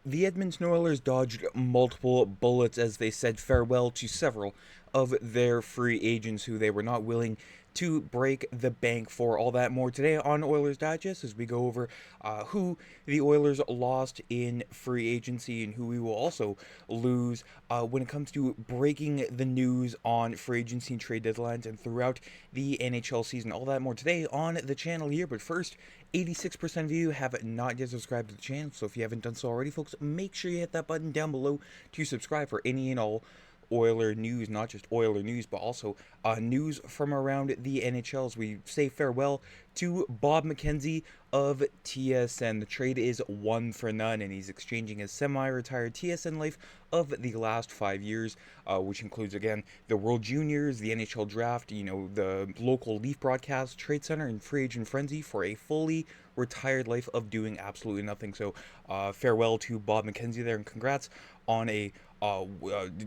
The Edmonton Oilers dodged multiple bullets as they said farewell to several of their free agents who they were not willing to break the bank for. All that more today on Oilers Digest as we go over who the Oilers lost in free agency and who we will also lose when it comes to breaking the news on free agency and trade deadlines and throughout the NHL season. All that more today on the channel here. But first, 86% of you have not yet subscribed to the channel, so if you haven't done so already, folks, make sure you hit that button down below to subscribe for any and all Oiler news, not just Oiler news, but also news from around the NHL as we say farewell to Bob McKenzie of TSN. The trade is 1 for none, and he's exchanging his semi-retired TSN life of the last 5 years, which includes, again, the World Juniors, the NHL Draft, the local Leaf Broadcast, Trade Center, and Free Agent Frenzy for a fully retired life of doing absolutely nothing. So farewell to Bob McKenzie there, and congrats on a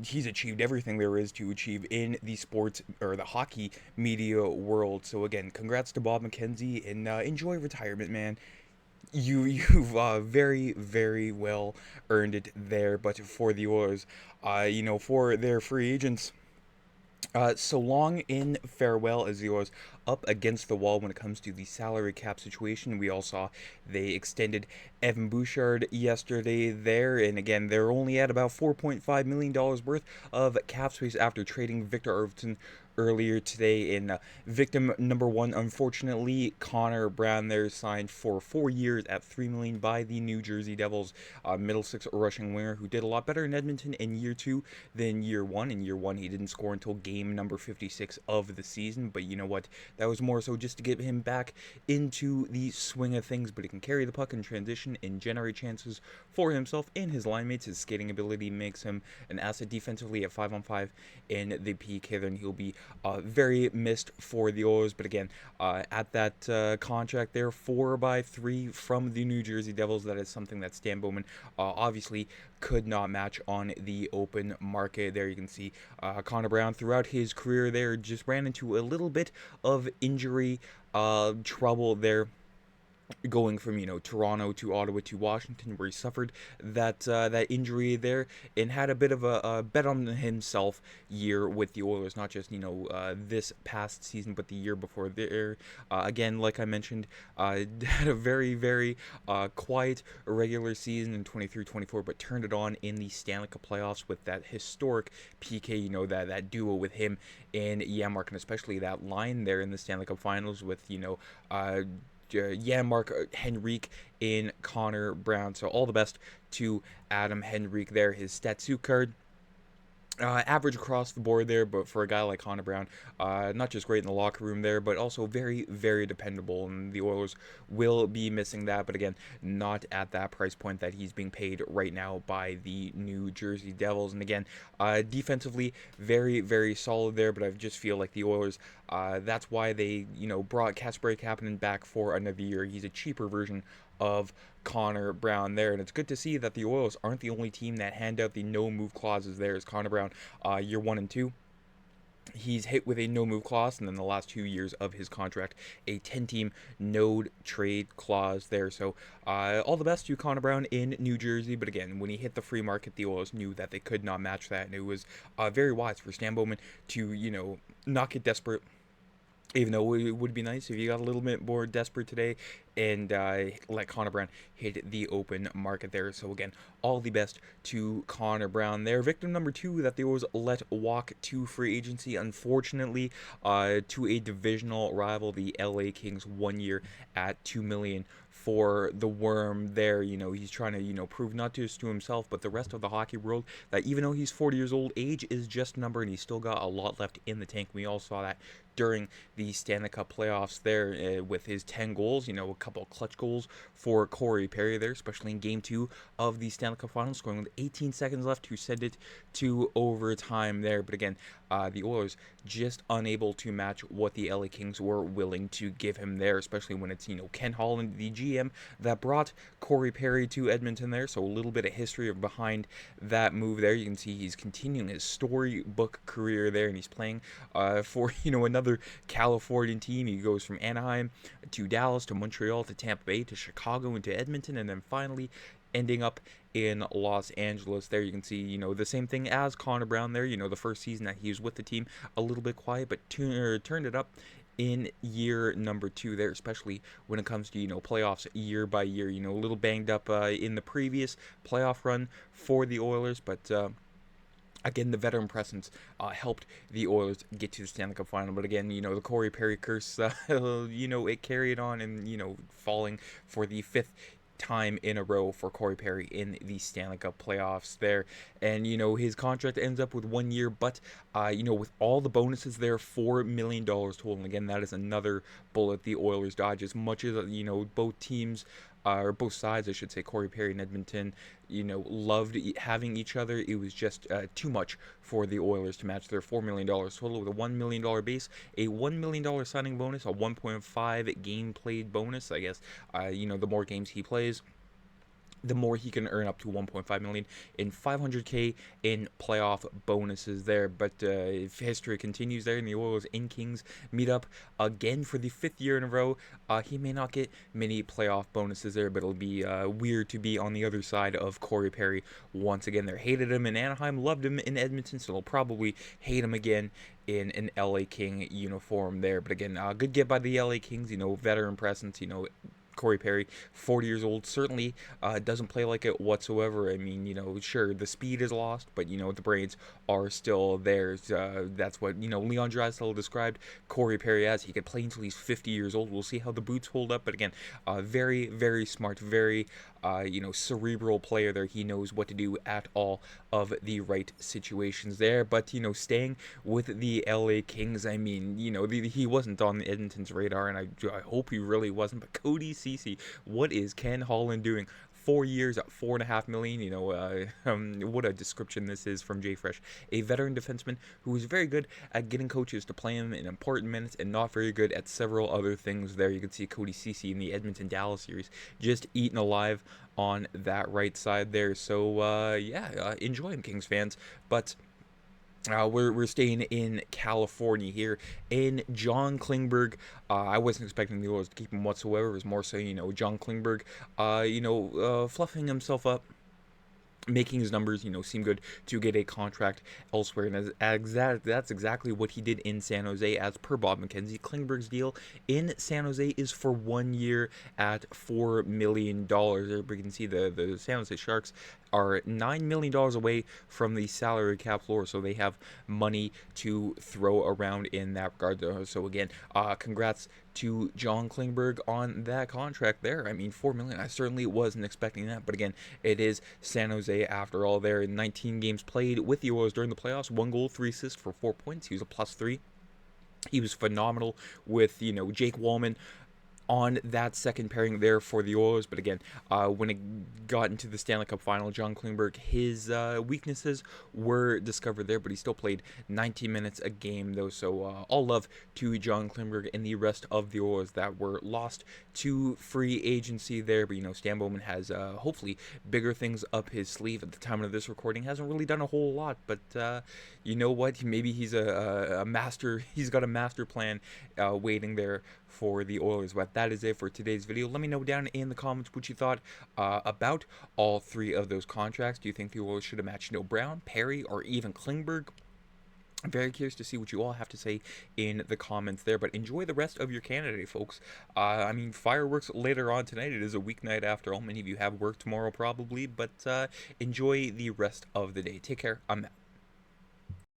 he's achieved everything there is to achieve in the sports or the hockey media world. So again, congrats to Bob McKenzie, and enjoy retirement, man. You've very, very well earned it there. But for the Oilers, for their free agents, so long in farewell as he was up against the wall when it comes to the salary cap situation. We all saw they extended Evan Bouchard yesterday there, and again, they're only at about $4.5 million worth of cap space after trading Victor Arvidsson earlier today. In victim number one, unfortunately, Connor Brown there signed for 4 years at $3 million by the New Jersey Devils. Middle six rushing winger who did a lot better in Edmonton in year 2 than year 1. In year 1, he didn't score until game number 56 of the season, but you know what? That was more so just to get him back into the swing of things, but he can carry the puck in transition and generate chances for himself and his line mates. His skating ability makes him an asset defensively at 5-on-5 in the PK. Then he'll be very missed for the Oilers, but again, at that contract there, 4x3 from the New Jersey Devils, that is something that Stan Bowman obviously could not match on the open market. There you can see Connor Brown throughout his career there just ran into a little bit of injury trouble there, going from Toronto to Ottawa to Washington, where he suffered that injury there and had a bit of a bet on himself year with the Oilers, not just this past season, but the year before there. Again, like I mentioned, had a very, very quiet regular season in 23-24, but turned it on in the Stanley Cup playoffs with that historic PK. That duo with him and Janmark, and especially that line there in the Stanley Cup Finals with Janmark, Henrique, in Connor Brown. So all the best to Adam Henrique there. His Statsu card, average across the board there, but for a guy like Connor Brown, not just great in the locker room there, but also very, very dependable, and the Oilers will be missing that, but again, not at that price point that he's being paid right now by the New Jersey Devils. And again, defensively, very, very solid there, but I just feel like the Oilers, that's why they, brought Kasperi Kapanen back for another year. He's a cheaper version of Connor Brown there, and it's good to see that the Oilers aren't the only team that hand out the no-move clauses there. As Connor Brown, year 1 and 2, he's hit with a no-move clause, and then the last 2 years of his contract, a 10-team no-trade clause there. So all the best to Connor Brown in New Jersey, but again, when he hit the free market, the Oilers knew that they could not match that, and it was very wise for Stan Bowman to, not get desperate. Even though it would be nice if you got a little bit more desperate today and let Connor Brown hit the open market there. So again, all the best to Connor Brown there. Victim number 2 that they always let walk to free agency, unfortunately, to a divisional rival, the LA Kings, 1 year at $2 million for the Worm there. He's trying to, prove not just to himself, but the rest of the hockey world that even though he's 40 years old, age is just a number, and he's still got a lot left in the tank. We all saw that during the Stanley Cup playoffs there with his 10 goals, a couple of clutch goals for Corey Perry there, especially in Game 2 of the Stanley Cup Finals, scoring with 18 seconds left to send it to overtime there. But again, the Oilers just unable to match what the LA Kings were willing to give him there, especially when it's, Ken Holland, the GM, that brought Corey Perry to Edmonton there. So a little bit of history behind that move there. You can see he's continuing his storybook career there, and he's playing for, another Californian team. He goes from Anaheim to Dallas to Montreal to Tampa Bay to Chicago and to Edmonton, and then finally ending up in Los Angeles. There you can see, the same thing as Connor Brown there. The first season that he was with the team, a little bit quiet, but turned it up in year number 2 there, especially when it comes to, playoffs year by year. A little banged up in the previous playoff run for the Oilers, but again, the veteran presence helped the Oilers get to the Stanley Cup final. But again, the Corey Perry curse, it carried on and, falling for the 5th time in a row for Corey Perry in the Stanley Cup playoffs there. And, his contract ends up with 1 year, but, with all the bonuses there, $4 million total. And again, that is another bullet the Oilers dodge. As much as, both teams, or both sides, I should say, Corey Perry and Edmonton, loved having each other. It was just too much for the Oilers to match their $4 million total with a $1 million base, a $1 million signing bonus, a 1.5 game played bonus, I guess. The more games he plays, the more he can earn up to 1.5 million in 500K in playoff bonuses there. But if history continues there and the Oilers and Kings meet up again for the 5th year in a row, he may not get many playoff bonuses there, but it'll be weird to be on the other side of Corey Perry once again. They hated him in Anaheim, loved him in Edmonton, so they'll probably hate him again in an LA King uniform there. But again, good get by the LA Kings, veteran presence, Corey Perry, 40 years old, certainly doesn't play like it whatsoever. I mean, sure, the speed is lost, but, the brains are still there. That's what, Leon Draisaitl described Corey Perry as. He could play until he's 50 years old. We'll see how the boots hold up. But again, very, very smart, very, cerebral player there. He knows what to do at all of the right situations there. But, staying with the LA Kings, I mean, he wasn't on Edmonton's radar, and I hope he really wasn't. But Cody, Ceci, what is Ken Holland doing? 4 years at $4.5 million. What a description this is from Jay Fresh. A veteran defenseman who is very good at getting coaches to play him in important minutes and not very good at several other things there. You can see Cody Ceci in the Edmonton-Dallas series just eaten alive on that right side there. So, enjoy him, Kings fans. But we're staying in California here. In John Klingberg, I wasn't expecting the Oilers to keep him whatsoever. It was more so, John Klingberg, fluffing himself up, making his numbers, seem good to get a contract elsewhere. And that's exactly what he did in San Jose. As per Bob McKenzie, Klingberg's deal in San Jose is for 1 year at $4 million. There we can see the San Jose Sharks are $9 million away from the salary cap floor, so they have money to throw around in that regard. So again, congrats to John Klingberg on that contract there. I mean, $4 million, I certainly wasn't expecting that, but again, it is San Jose after all. There, 19 games played with the Oilers during the playoffs, 1 goal, 3 assists for 4 points. He was a +3. He was phenomenal with, Jake Wallman on that second pairing there for the Oilers. But again, when it got into the Stanley Cup final, John Klingberg, his weaknesses were discovered there, but he still played 19 minutes a game, though. So all love to John Klingberg and the rest of the Oilers that were lost to free agency there. But, Stan Bowman has hopefully bigger things up his sleeve at the time of this recording. Hasn't really done a whole lot, but you know what? Maybe he's a master. He's got a master plan waiting there for the Oilers. But that is it for today's video. Let me know down in the comments what you thought about all 3 of those contracts. Do you think the Oilers should have matched Brown, Perry, or even Klingberg? I'm very curious to see what you all have to say in the comments there, but enjoy the rest of your Canada Day, folks. I mean, fireworks later on tonight. It is a weeknight after all. Many of you have work tomorrow probably, but enjoy the rest of the day. Take care. I'm Matt.